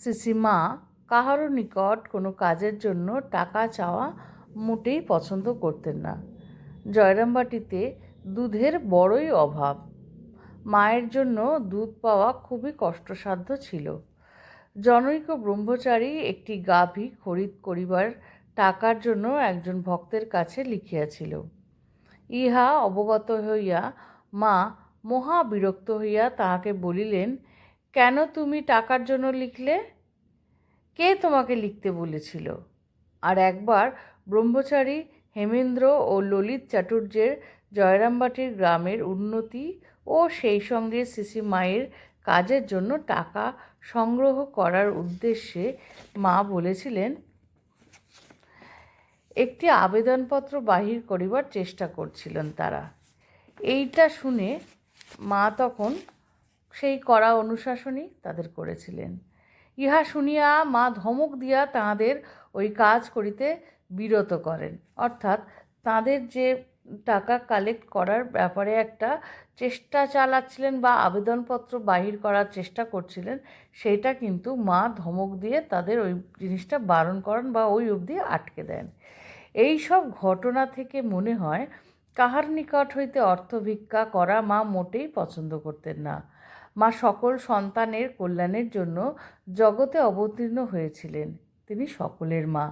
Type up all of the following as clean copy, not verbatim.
সিসিমা কাহারও নিকট কোনো কাজের জন্য টাকা চাওয়া মোটেই পছন্দ করতেন না। জয়রামবাটিতে দুধের বড়ই অভাব। মায়ের জন্য দুধ পাওয়া খুবই কষ্টসাধ্য ছিল। জনৈক ব্রহ্মচারী একটি গাভী খরিদ করিবার টাকার জন্য একজন ভক্তের কাছে লিখিয়াছিল। ইহা অবগত হইয়া মা মহা বিরক্ত হইয়া তাহাকে বলিলেন, কেন তুমি টাকার জন্য লিখলে? কে তোমাকে লিখতে বলেছিল? আর একবার ব্রহ্মচারী হেমেন্দ্র ও ললিত চাটুর্যের জয়রামবাটির গ্রামের উন্নতি ও সেই সঙ্গে সিসি মায়ের কাজের জন্য টাকা সংগ্রহ করার উদ্দেশ্যে মা বলেছিলেন, একটি আবেদনপত্র বাহির করিবার চেষ্টা করছিলেন তারা। এইটা শুনে মা তখন সেই কড়া অনুশাসনই তাদের করেছিলেন। ইহা শুনিয়া মা ধমক দিয়া তাঁদের ওই কাজ করিতে বিরত করেন। অর্থাৎ তাঁদের যে টাকা কালেক্ট করার ব্যাপারে একটা চেষ্টা চালাচ্ছিলেন বা আবেদনপত্র বাহির করার চেষ্টা করছিলেন, সেইটা কিন্তু মা ধমক দিয়ে তাদের ওই জিনিসটা বারণ করেন বা ওই অবধি আটকে দেন। এই সব ঘটনা থেকে মনে হয় কাহার নিকট হইতে অর্থ ভিক্ষা করা মা মোটেই পছন্দ করতেন না। মা সকল সন্তানের কল্যাণের জন্য জগতে অবতীর্ণ হয়েছিলেন। তিনি সকলের মা,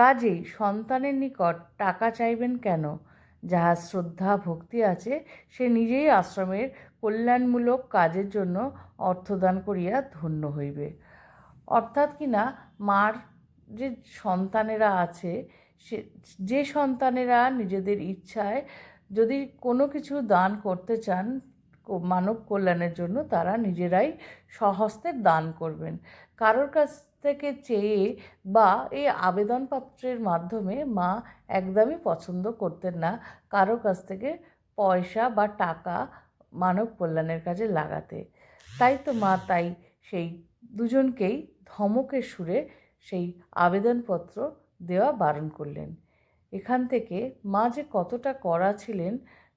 কাজেই সন্তানের নিকট টাকা চাইবেন কেন? যাহার শ্রদ্ধা ভক্তি আছে সে নিজেই আশ্রমের কল্যাণমূলক কাজের জন্য অর্থদান করিয়া ধন্য হইবে। অর্থাৎ কিনা মার যে সন্তানেরা আছে, যে সন্তানেরা নিজেদের ইচ্ছায় যদি কোনো কিছু দান করতে চান মানব কল্যাণের জন্য, তারা নিজেরাই স্বহস্তে দান করবেন। কারোর কাছ থেকে চেয়ে বা এই আবেদনপত্রের মাধ্যমে মা একদমই পছন্দ করতেন না কারোর কাছ থেকে পয়সা বা টাকা মানব কল্যাণের কাজে লাগাতে। তাই তো মা সেই দুজনকেই ধমকের সুরে সেই আবেদনপত্র দেওয়া বারণ করলেন। এখান থেকে মা যে কতটা কড়া ছিলেন,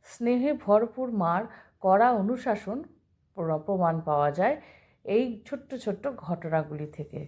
স্নেহে ভরপুর মার কড়া অনুশাসন প্রমাণ পাওয়া যায় এই ছোট্ট ছোট্ট ঘটনাগুলি থেকে।